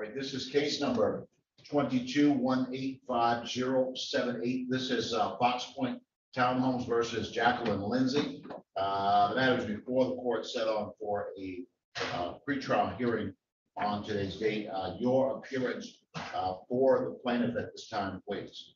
right, this is case number 22-185-078. This is Fox Point Townhomes versus Jacqueline Lindsay. The matter is before the court set on for a pretrial hearing on today's date. Your appearance for the plaintiff at this time, please.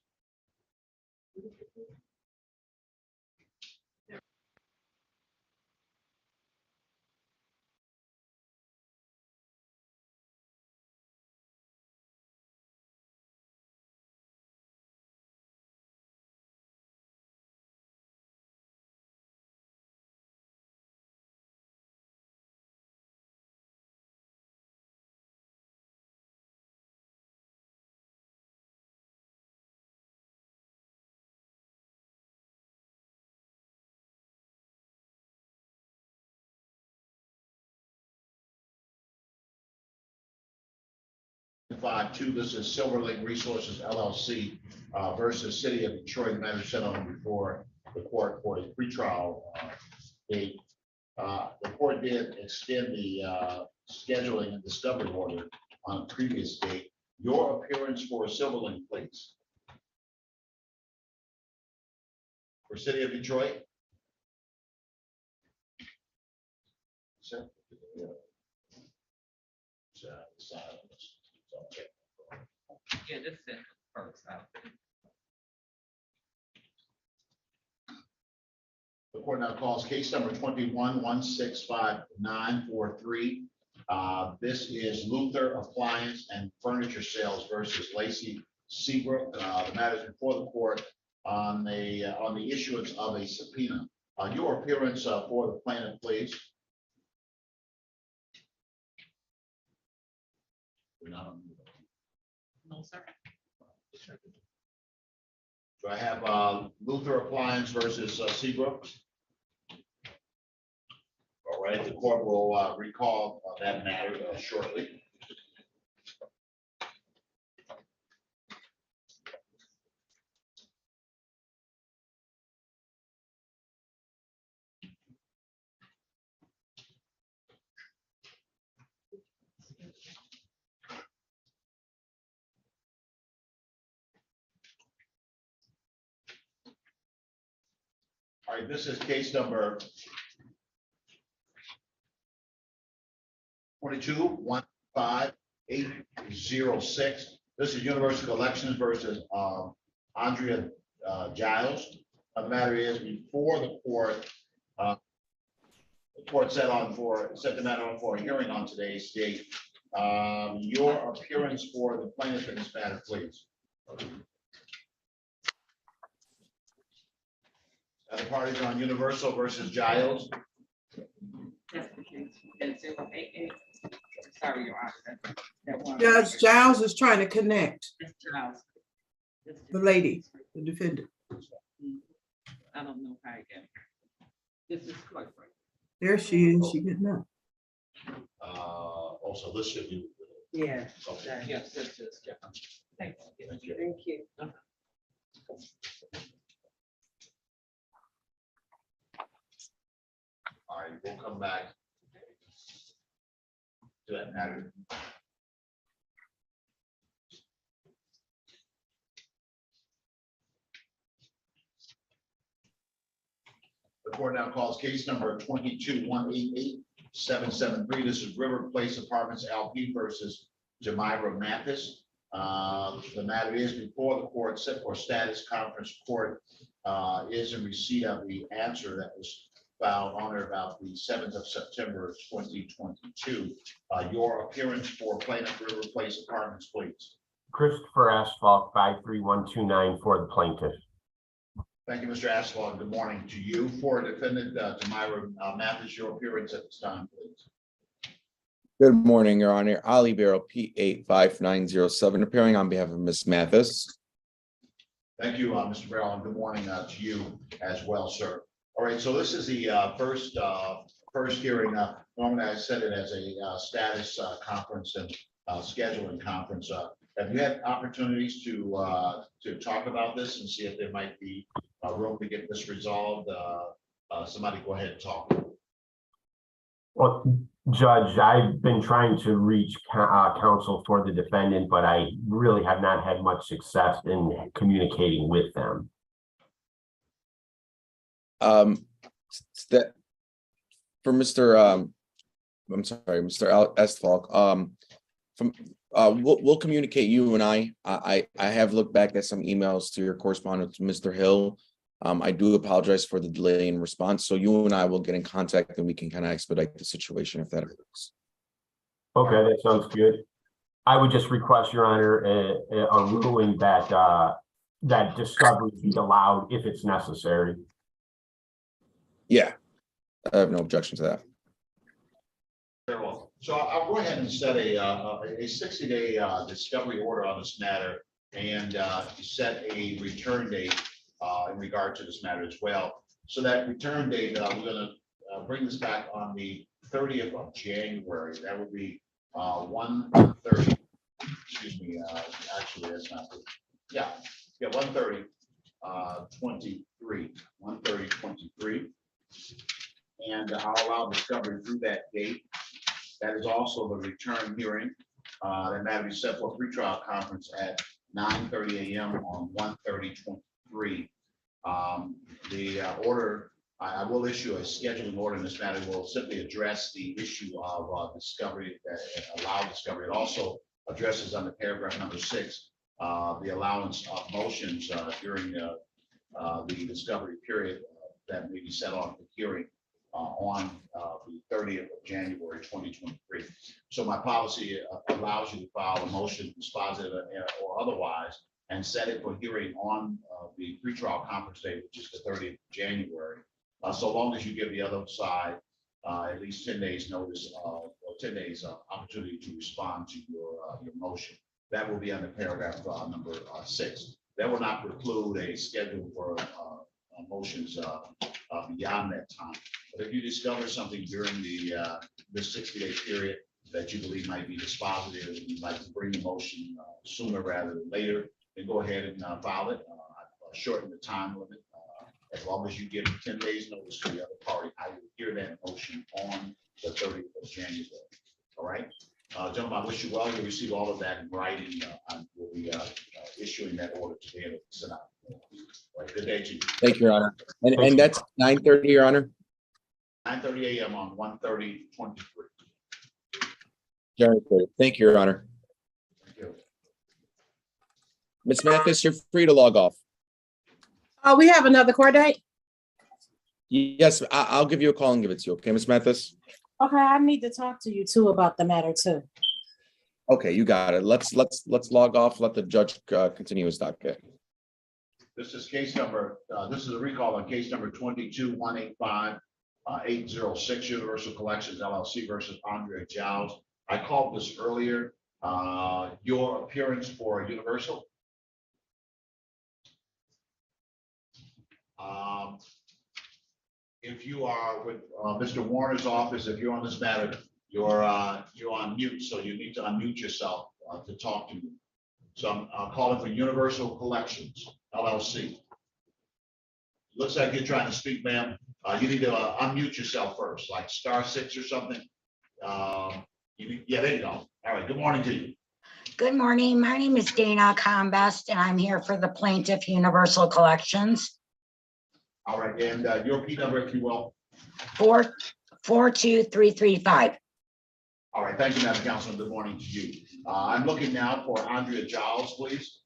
This is Silver Lake Resources LLC versus City of Detroit. The matter set on before the court for a pretrial date. The court did extend the scheduling and discovery order on a previous date. Your appearance for Silver Lake, please. For City of Detroit. So, Yeah, this is first. The court now calls case number 21-165-943. This is Luther Appliance and Furniture Sales versus Lacey Seabrook. The matter is before the court on the issuance of a subpoena. Your appearance for the plaintiff, please. We're not on. No, sir. So I have Luther Appliance versus Seabrook. All right, the court will recall that matter shortly. All right, this is case number 22-158-06. This is Universal Elections versus Andrea Giles. The matter is before the court. The court set the matter on for a hearing on today's date. Your appearance for the plaintiff in this matter, please. The parties on Universal versus Giles. That's the case. That's 088. Sorry, Your Honor. That one. Judge Giles is trying to connect That's Giles. the lady, the defendant. I don't know how I get it. This is clerk, right? There she is. She getting up. Also, this should be. Yeah. Okay. Yes, this is. Thank you. Thank you. Thank you. All right, we'll come back to that matter. The court now calls case number 22-188-773. This is River Place Apartments LP versus Jamira Mathis. The matter is before the court set for status. Conference court is in receipt of the answer that was filed on or about the 7th of September 2022. Your appearance for plaintiff River Place Apartments, please. Christopher Asphalt, 53129 for the plaintiff. Thank you, Mr. Asphalt. Good morning to you. For defendant Jamira Mathis, your appearance at this time, please. Good morning, Your Honor. Ali Barrow, P85907, appearing on behalf of Ms. Mathis. Thank you, Mr. Barrow, and good morning to you as well, sir. All right, so this is the first hearing. Normally, I set it as a status conference and scheduling conference. Have you had opportunities to talk about this and see if there might be room to get this resolved? Somebody go ahead and talk. Well, Judge, I've been trying to reach counsel for the defendant, but I really have not had much success in communicating with them. That for Mr. I'm sorry, Mr. Estfalk, we'll communicate, you and I have looked back at some emails to your correspondence, Mr. Hill. I do apologize for the delay in response, so you and I will get in contact and we can kind of expedite the situation if that works. Okay, that sounds good. I would just request, Your Honor, a ruling that that discovery be allowed if it's necessary. Yeah, I have no objection to that. Very well. So I'll go ahead and set a 60-day discovery order on this matter and set a return date in regard to this matter as well. So that return date, we're going to bring this back on the 30th of January. That would be 1/30. Excuse me. Actually, that's not good. Yeah. 1/30, 23. 1/30, 23. And I'll allow discovery through that date. That is also the return hearing. That matter be set for pretrial conference at 9:30 a.m. on 1/30/23. The order, I will issue a scheduling order in this matter. Will simply address the issue of discovery, that allow discovery. It also addresses under paragraph number 6 the allowance of motions during the discovery period that may be set off the hearing on the 30th of January 2023. So my policy allows you to file a motion, dispositive or otherwise, and set it for hearing on the pretrial conference date, which is the 30th of January. So long as you give the other side at least 10 days notice or 10 days opportunity to respond to your motion. That will be under paragraph number 6. That will not preclude a schedule for motions beyond that time. But if you discover something during this 60-day period that you believe might be dispositive and you'd like to bring the motion sooner rather than later, then go ahead and file it. Shorten the time limit. As long as you give 10 days notice to the other party, I will hear that motion on the 30th of January. All right. Gentlemen, I wish you well. You'll receive all of that in writing. We'll be issuing that order today at the Senate. All right, good day to you. Thank you, Your Honor. And that's 9:30, Your Honor. 9:30 a.m. on 1/30/23. Thank you, Your Honor. Thank you. Ms. Mathis, you're free to log off. Oh, we have another court date? Yes, I'll give you a call and give it to you. Okay, Ms. Mathis? Okay, I need to talk to you too about the matter too. Okay, you got it. Let's log off. Let the judge continue his docket. This is case number, this is a recall on case number 22-185-806 Universal Collections LLC versus Andrea Giles. I called this earlier. Your appearance for Universal. If you are with Mr. Warner's office, if you're on this matter, you're on mute, so you need to unmute yourself to talk to me. So I'm calling for Universal Collections LLC. Looks like you're trying to speak, ma'am. You need to unmute yourself first, like *6 or something. Yeah, there you go. All right. Good morning to you. Good morning. My name is Dana Combest, and I'm here for the plaintiff Universal Collections. All right, and your P number, if you will. 42335. All right, thank you, Madam Councilman. Good morning to you. I'm looking now for Andrea Giles, please.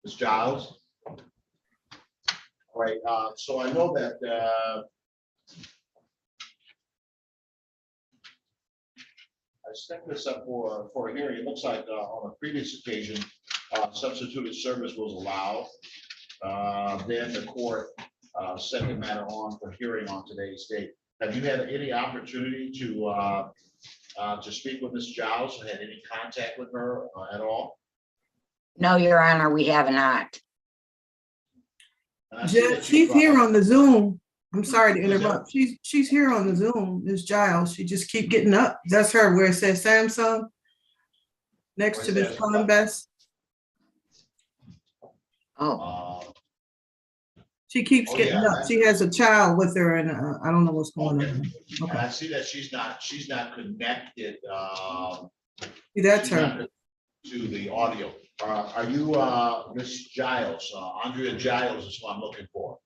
Ms. Giles. All right, so I know that I set this up for a hearing. It looks like on a previous occasion, substituted service was allowed. Then the court set the matter on for hearing on today's date. Have you had any opportunity to speak with Ms. Giles? Had any contact with her at all? No, Your Honor, we have not. And I see that you She's brought here up- on the Zoom. I'm sorry to Is that- interrupt. She's here on the Zoom, Ms. Giles. She just keep getting up. That's her where it says Samsung. Next Where to it Ms. says what? Combest. Oh, Uh, She keeps Oh, getting yeah, up. She has a child with her and I don't know what's going on. And Okay, I see that she's not connected, see, that's she's not her. to the audio. Are you, Miss Giles? Andrea Giles is what I'm looking for.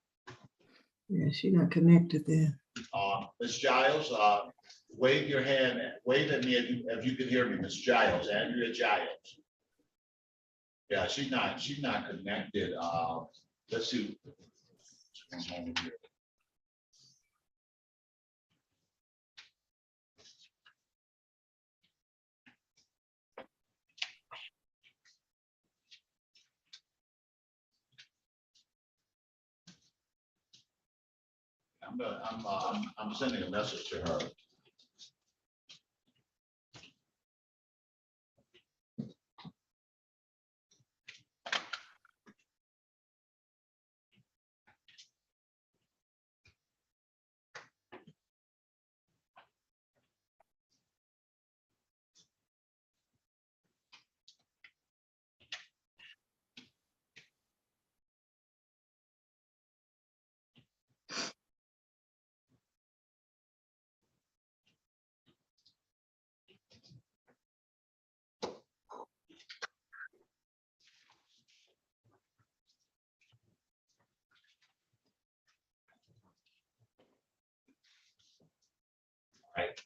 Yeah, she's not connected there. Miss Giles, wave your hand, wave at me if you can hear me, Miss Giles, Andrea Giles. Yeah, she's not connected. Let's see. One moment here. I'm sending a message to her.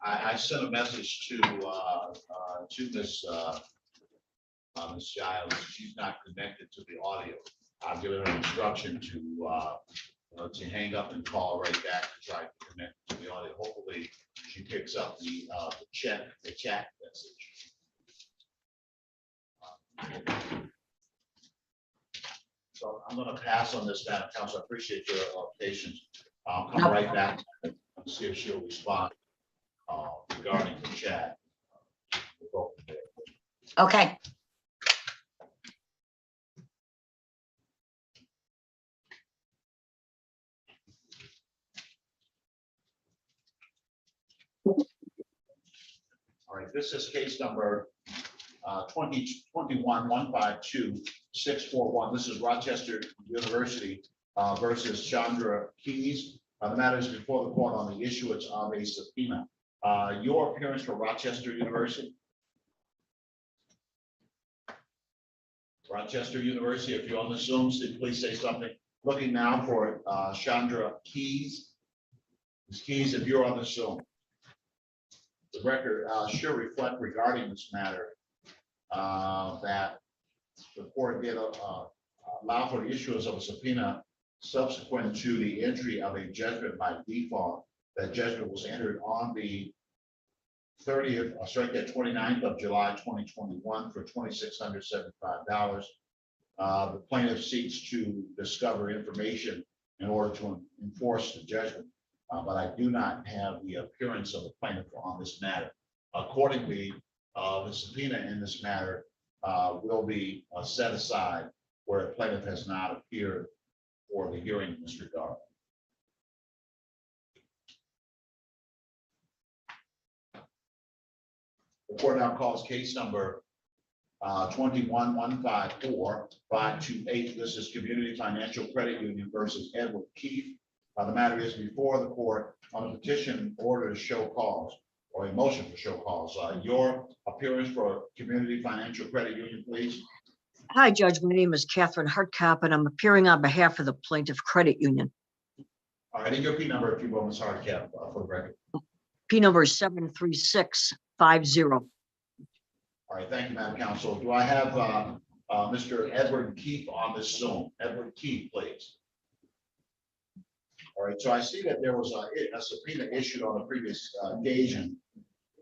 I sent a message to Miss Ms. Giles. She's not connected to the audio. I've given her instruction to hang up and call right back to try to connect to the audio. Hopefully, she picks up the chat message. So I'm going to pass on this, Madam Council. I appreciate your patience. I'll come right back and see if she'll respond regarding the chat. We'll go from there. Okay. All right, this is case number 2021-152-641. This is Rochester University versus Chandra Keys. The matter is before the court on the issuance of a subpoena. Your appearance for Rochester University? Rochester University, if you're on the Zoom, please say something. Looking now for Chandra Keys. Ms. Keys, if you're on the Zoom. The record should reflect regarding this matter that the court did allow for the issuance of a subpoena subsequent to the entry of a judgment by default. That judgment was entered on the 29th of July, 2021 for $2,675. The plaintiff seeks to discover information in order to enforce the judgment. But I do not have the appearance of the plaintiff on this matter. Accordingly, the subpoena in this matter will be set aside where a plaintiff has not appeared for the hearing in this regard. The court now calls case number 21-154-528. This is Community Financial Credit Union versus Edward Keefe. The matter is before the court on a petition order to show cause or a motion for show cause. Your appearance for Community Financial Credit Union, please. Hi, Judge. My name is Catherine Hartcop, and I'm appearing on behalf of the Plaintiff Credit Union. All right, and your P number, if you will, Ms. Hartcop, for the record. P number is 73650. All right, thank you, Madam Counsel. Do I have Mr. Edward Keefe on this Zoom? Edward Keefe, please. All right, so I see that there was a subpoena issued on a previous occasion,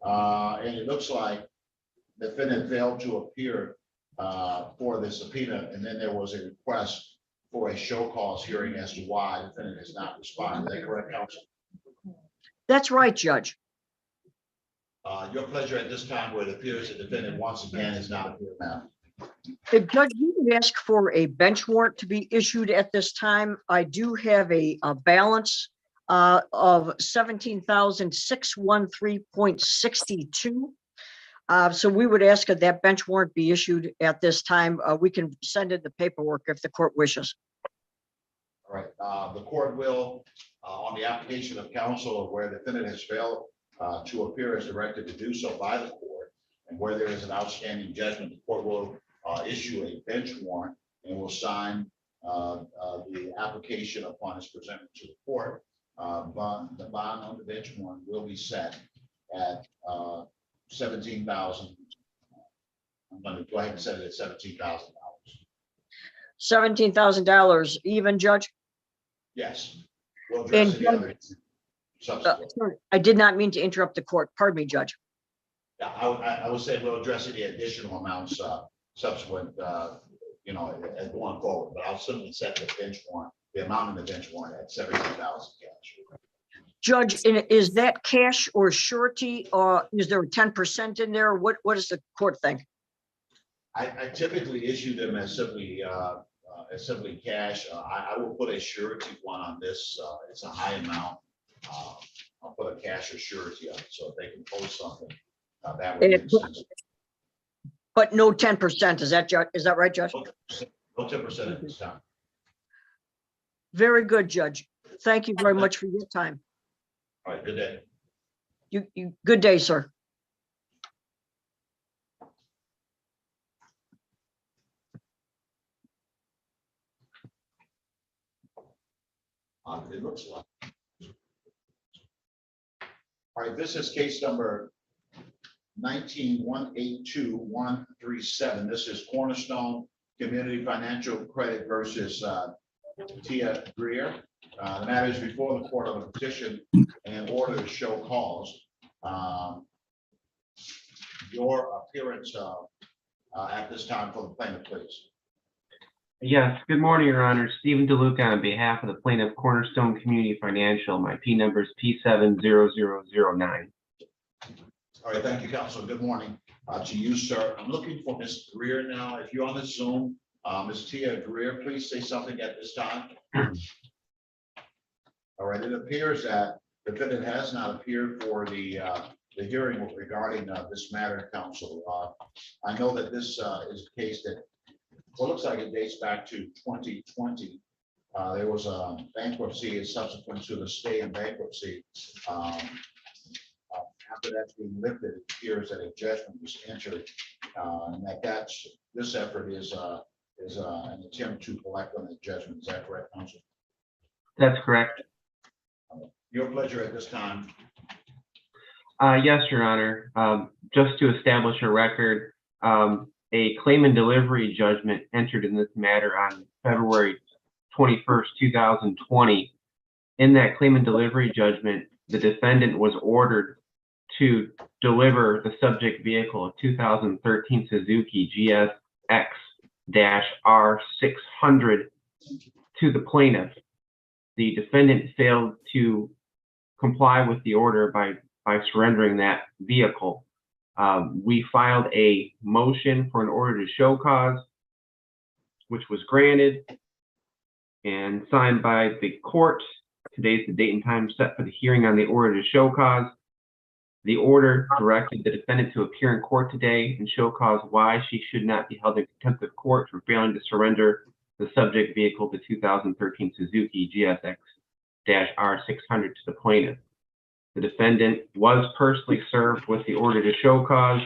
and it looks like the defendant failed to appear for the subpoena, and then there was a request for a show cause hearing as to why the defendant has not responded. Is that correct, counsel? That's right, Judge. Your pleasure at this time where it appears the defendant once again has not appeared now. Judge, you would ask for a bench warrant to be issued at this time. I do have a balance of 17,613.62. So we would ask that that bench warrant be issued at this time. We can send in the paperwork if the court wishes. All right, the court will, on the application of counsel or where the defendant has failed to appear as directed to do so by the court, and where there is an outstanding judgment, the court will issue a bench warrant and will sign the application upon its presented to the court. The bond on the bench warrant will be set at $17,000. I'm going to go ahead and set it at $17,000. $17,000 even, Judge? Yes. We'll address And the other subsequent. sorry, I did not mean to interrupt the court. Pardon me, Judge. Yeah, I would say we'll address the additional amounts subsequent, as going forward, but I'll certainly set the bench warrant, the amount in the bench warrant at $17,000 cash. Judge, is that cash or surety, or is there a 10% in there? What does the court think? I typically issue them as simply cash. I will put a surety one on this. It's a high amount. I'll put a cash or surety on it, so if they can post something, that would make sense. But no 10%, is that right, Judge? No 10% at this time. Very good, Judge. Thank you very much for your time. All right, good day. Good day, sir. It looks like. All right, this is case number 19-182-137. This is Cornerstone Community Financial Credit versus Tia Greer. The matter is before the court on a petition and order to show cause. Your appearance at this time for the plaintiff, please. Yes, good morning, Your Honor. Stephen DeLuca on behalf of the plaintiff, Cornerstone Community Financial. My P number is P70009. All right, thank you, counsel. Good morning to you, sir. I'm looking for Ms. Greer now. If you're on the Zoom, Ms. Tia Greer, please say something at this time. All right, it appears that the defendant has not appeared for the hearing regarding this matter, counsel. I know that this is a case that looks like it dates back to 2020. There was a bankruptcy subsequent to the stay in bankruptcy. After that's being lifted, it appears that a judgment was entered, and this effort is an attempt to collect on the judgment. Is that correct, counsel? That's correct. Your pleasure at this time. Yes, Your Honor. Just to establish a record, a claim and delivery judgment entered in this matter on February 21st, 2020. In that claim and delivery judgment, the defendant was ordered to deliver the subject vehicle, a 2013 Suzuki GSX-R600, to the plaintiff. The defendant failed to comply with the order by surrendering that vehicle. We filed a motion for an order to show cause, which was granted and signed by the court. Today's the date and time set for the hearing on the order to show cause. The order directed the defendant to appear in court today and show cause why she should not be held in contempt of court for failing to surrender the subject vehicle, the 2013 Suzuki GSX-R600, to the plaintiff. The defendant was personally served with the order to show cause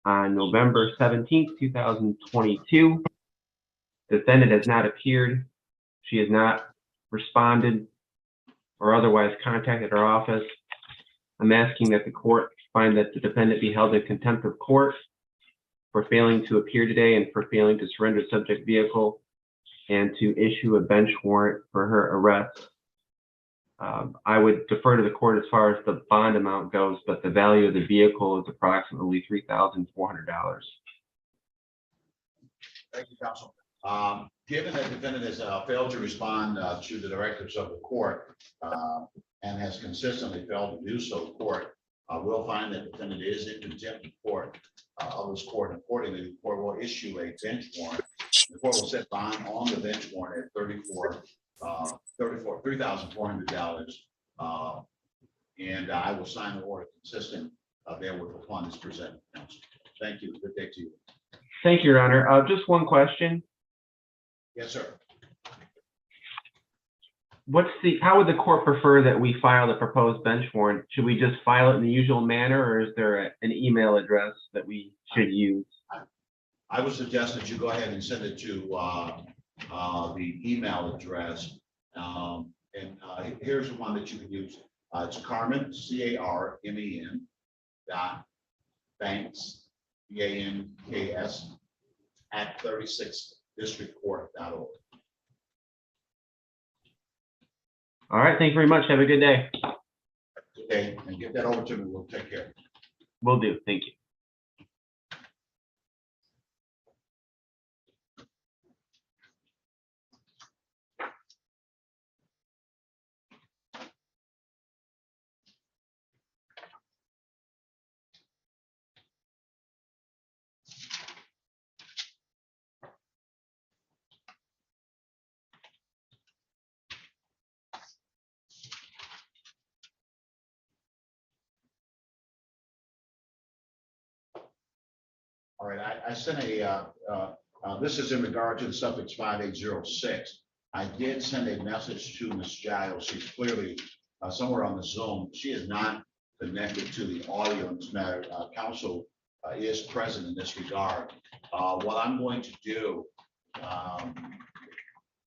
on November 17th, 2022. The defendant has not appeared. She has not responded or otherwise contacted our office. I'm asking that the court find that the defendant be held in contempt of court for failing to appear today and for failing to surrender the subject vehicle, and to issue a bench warrant for her arrest. I would defer to the court as far as the bond amount goes, but the value of the vehicle is approximately $3,400. Thank you, counsel. Given that the defendant has failed to respond to the directives of the court and has consistently failed to do so, the court will find that the defendant is in contempt of court of this court. Accordingly, the court will issue a bench warrant. The court will set bond on the bench warrant at $3,400, and I will sign the order consistent therewith upon this presented, counsel. Thank you. Good day to you. Thank you, Your Honor. Just one question. Yes, sir. how would the court prefer that we file the proposed bench warrant? Should we just file it in the usual manner, or is there an email address that we should use? I would suggest that you go ahead and send it to the email address. Here's the one that you can use. It's Carmen, CARMEN .Banks, BANKS @36districtcourt.org. All right, thank you very much. Have a good day. Okay, and get that over to me. We'll take care. Will do. Thank you. All right, I sent this is in regard to the suffix 5806. I did send a message to Ms. Giles. She's clearly somewhere on the Zoom. She is not connected to the audio in this matter. Council is present in this regard. What I'm going to do,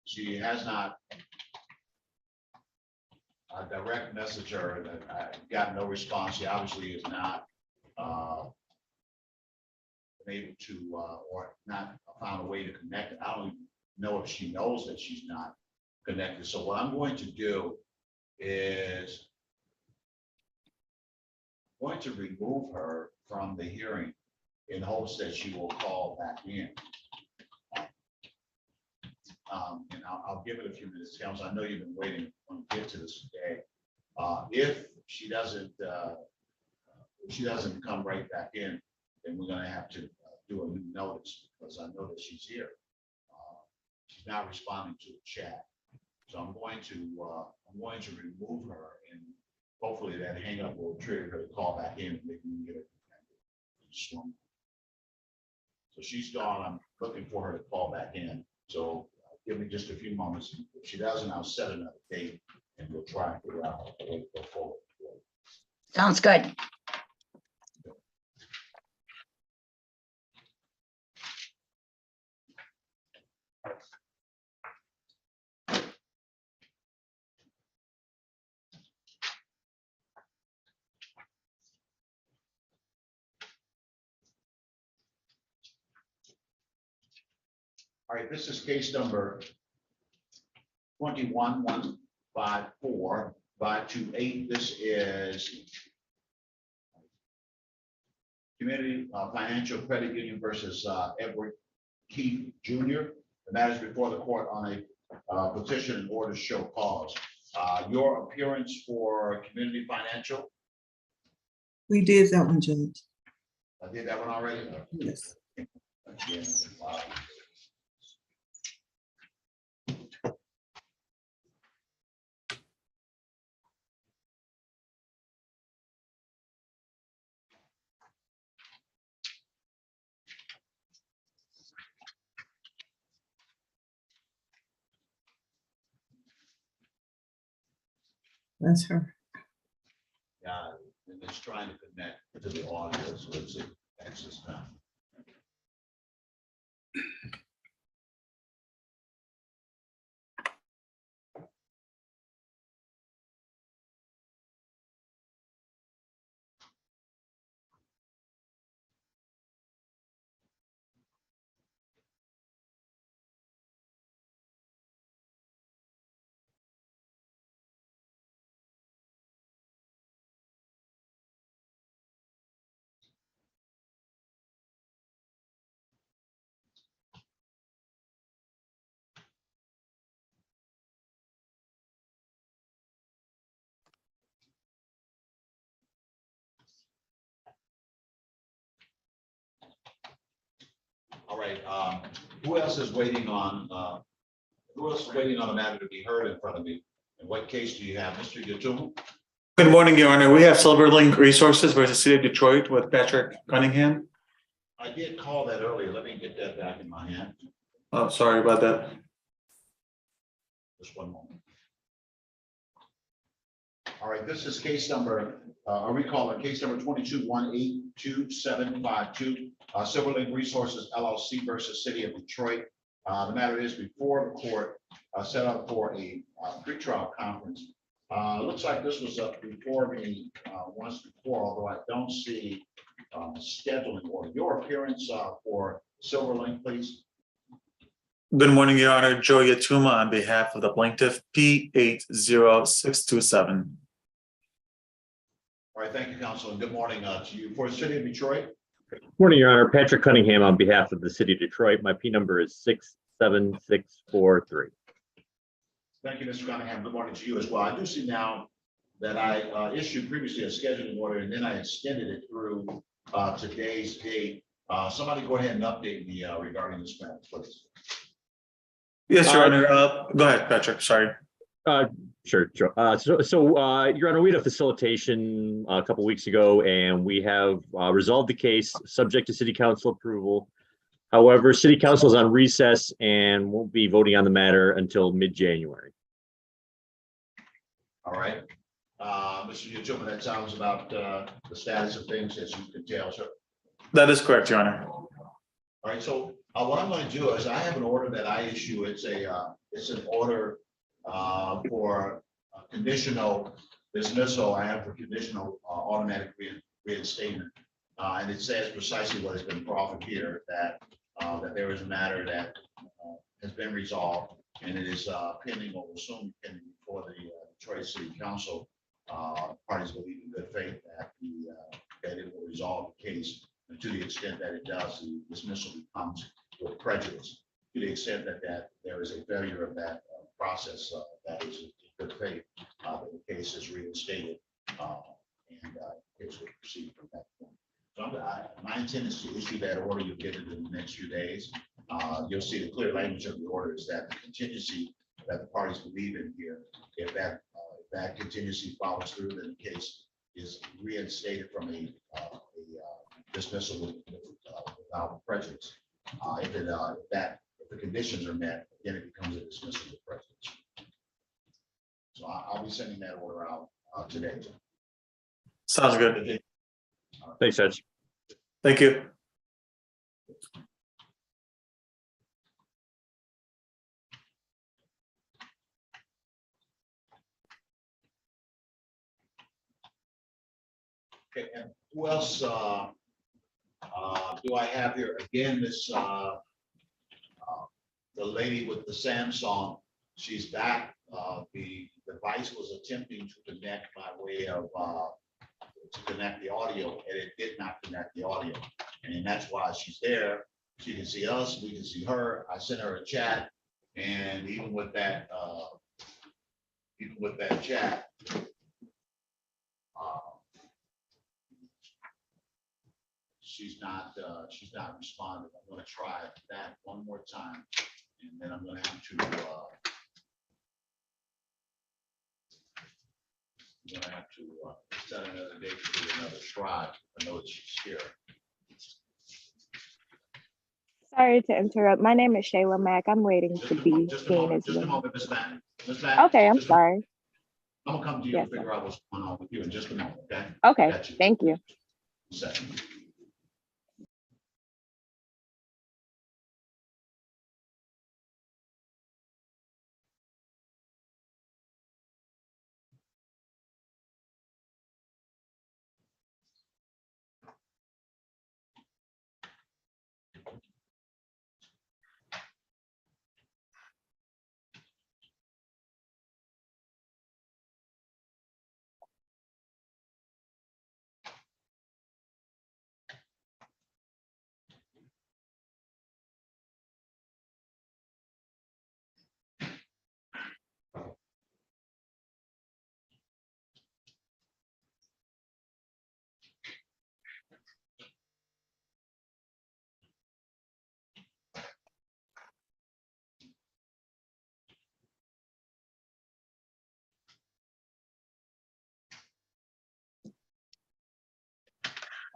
she has not direct message her. I got no response. She obviously is not able to or not found a way to connect. I don't even know if she knows that she's not connected. So what I'm going to do is going to remove her from the hearing in hopes that she will call back in. And I'll give it a few minutes, Council. I know you've been waiting to get to this today. If she doesn't come right back in, then we're going to have to do a new notice, because I know that she's here. She's not responding to the chat, so I'm going to remove her, and hopefully that hang up will trigger her to call back in and maybe we can get it. So she's gone. I'm looking for her to call back in. So give me just a few moments. If she doesn't, I'll set another date and we'll try and figure out a way to go forward. Sounds good. All right, this is case number 21-154-528. This is Community Financial Credit Union versus Edward Keith Jr. The matter is before the court on a petition in order to show cause. Your appearance for Community Financial? We did that one, Judge. I did that one already? Yes. Yes. Wow. That's her. Yeah, and it's trying to connect to the audio, so let's see. That's this time. All right, who else is waiting on the matter to be heard in front of me? And what case do you have, Mr. Yatumo? Good morning, Your Honor. We have Silverlink Resources versus City of Detroit with Patrick Cunningham. I did call that earlier. Let me get that back in my hand. Oh, sorry about that. Just one moment. All right, this is case number, a recall on case number 22-182-752, Silverlink Resources LLC versus City of Detroit. The matter is before the court, set up for a pretrial conference. Looks like this was up before me once before, although I don't see scheduling order. Your appearance for Silverlink, please. Good morning, Your Honor. Joe Yatuma on behalf of the plaintiff, P80627. All right, thank you, counsel, and good morning to you. For the City of Detroit. Morning, Your Honor. Patrick Cunningham on behalf of the City of Detroit. My P number is 67643. Thank you, Mr. Cunningham. Good morning to you as well. I do see now that I issued previously a scheduling order and then I extended it through today's date. Somebody go ahead and update me regarding this matter, please. Yes, Your Honor. Go ahead, Patrick. Sorry. Sure. Your Honor, we had a facilitation a couple weeks ago, and we have resolved the case subject to City Council approval. However, City Council is on recess and won't be voting on the matter until mid-January. All right. Mr. Yatuma, that sounds about the status of things as you can tell, sir. That is correct, Your Honor. All right, so what I'm going to do is I have an order that I issue. It's an order for conditional dismissal. I have for conditional automatic reinstatement. And it says precisely what has been proffered here, that there is a matter that has been resolved and it is pending or will soon be pending before the Detroit City Council. Parties believe in good faith that it will resolve the case. And to the extent that it does, the dismissal becomes with prejudice. To the extent that there is a failure of that process, that is in good faith, the case is reinstated and the case will proceed from that point. So my intent is to issue that order. You'll get it in the next few days. You'll see the clear language of the order is that the contingency that the parties believe in here, if that contingency follows through, then the case is reinstated from a dismissal without prejudice. If the conditions are met, then it becomes a dismissal with prejudice. So I'll be sending that order out today. Sounds good. Thanks, Judge. Thank you. Okay, and who else do I have here? Again, this the lady with the Samsung, she's back. The device was attempting to connect by way of to connect the audio, and it did not connect the audio, and that's why she's there. She can see us, we can see her. I sent her a chat, and even with that chat, she's not responding. I'm going to try that one more time, and then I'm going to have to set another date to do another try. I know that she's here. Sorry to interrupt. My name is Shayla Mack. I'm waiting to be seen as Just a well. moment, Ms. Mack. Ms. Mack, Okay, I'm just a- sorry. I'm gonna come to you Yes, and figure out what's going on with you in just a moment, okay? Okay, Got you. thank you. Second.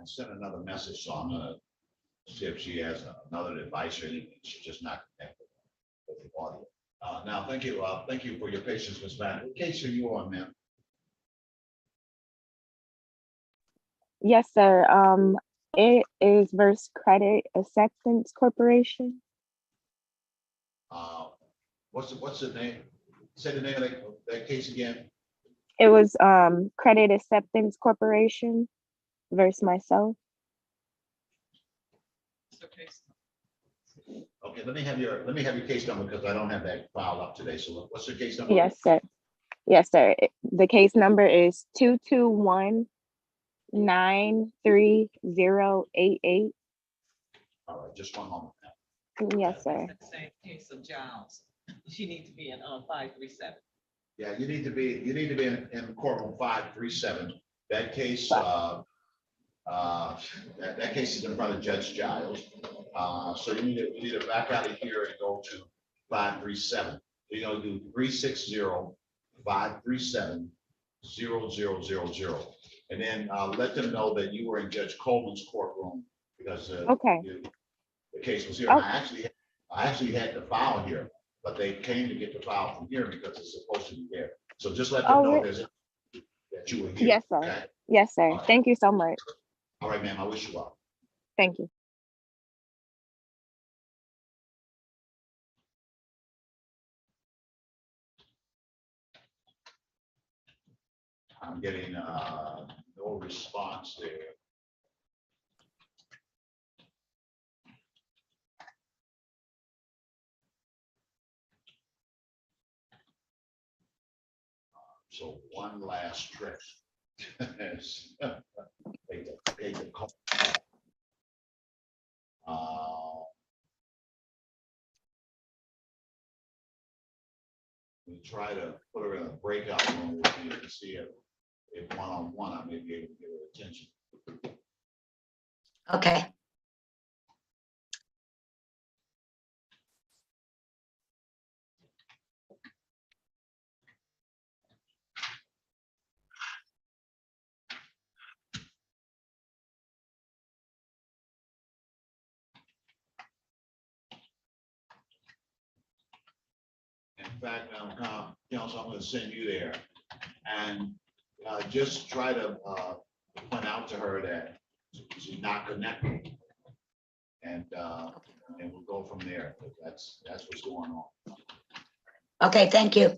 I sent another message, so I'm gonna see if she has another device or anything. She's just not connected with the audio. Now, thank you for your patience, Ms. Mack. What case are you on, ma'am? Yes, sir. It is Verse Credit Acceptance Corporation. What's the name? Say the name of that case again. It was Credit Acceptance Corporation versus myself. Okay, let me have your case number because I don't have that file up today. So what's the case number? Yes, sir. Yes, sir. The case number is 221-93088. All right, just one moment. Yes, sir. Same case of Giles. She needs to be in 537. Yeah, you need to be in courtroom 537. That case, that case is in front of Judge Giles. So you need to back out of here and go to 537. You're gonna do 360-537-0000. And then let them know that you were in Judge Coleman's courtroom because Okay. the case was here. Oh. I actually had the file here, but they came to get the file from here because it's supposed to be there. So just let them know that you were here. Yes, sir. Okay? Yes, sir. Okay. Thank you so much. All right, ma'am. I wish you well. Thank you. I'm getting no response there. So one last trick. Take the call. We try to put her in a breakout room with me to see if one-on-one I may be able to get her attention. Okay. In fact, counsel, I'm going to send you there and just try to point out to her that she's not connected, and we'll go from there. That's what's going on. Okay, thank you.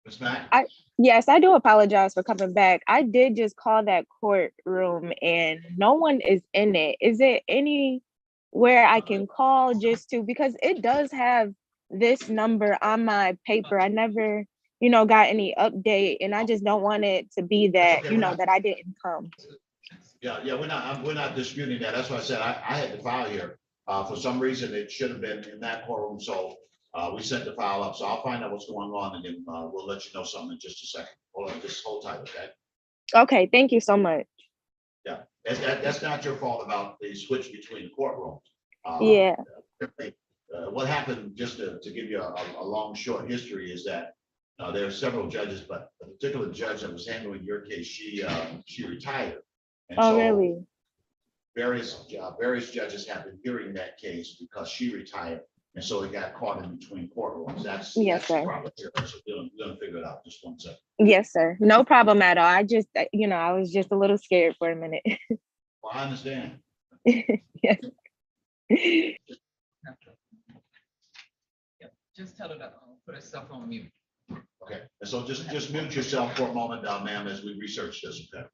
Ms. Mack? Yes, I do apologize for coming back. I did just call that courtroom and no one is in it. Is it anywhere I can call just to, because it does have this number on my paper. I never, got any update, and I just don't want it to be that, Okay, that I didn't come. Yeah, we're not disputing that. That's why I said I had the file here. For some reason, it should have been in that courtroom, so we sent the file up. So I'll find out what's going on, and then we'll let you know something in just a second. Hold on, just hold tight, okay? Okay, thank you so much. Yeah, that's not your fault about the switch between courtrooms. Yeah. What happened, just to give you a long, short history, is that there are several judges, but a particular judge that was handling your case, she retired. And Oh, so really? various judges have been hearing that case because she retired. And so it got caught in between courtrooms. That's Yes, the sir. problem here. So we're gonna figure it out. Just one second. Yes, sir. No problem at all. I just, I was just a little scared for a minute. Well, I understand. Yes. Just tell her to put herself on mute. Okay, and so just mute yourself for a moment, ma'am, as we research this, okay?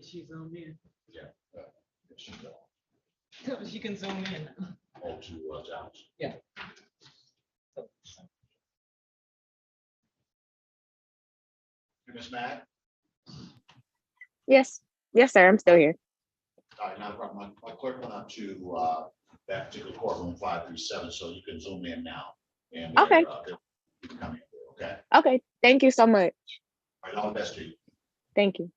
She zoomed in. Yeah. She go. She can zoom in. Oh, to Giles. Yeah. Ms. Matt? Yes, yes, sir. I'm still here. All right, not a problem. My clerk went up to that particular courtroom 537, so you can zoom in now. And Okay. they'll be coming, okay? Okay. Thank you so much. All right, all the best to you. Thank you.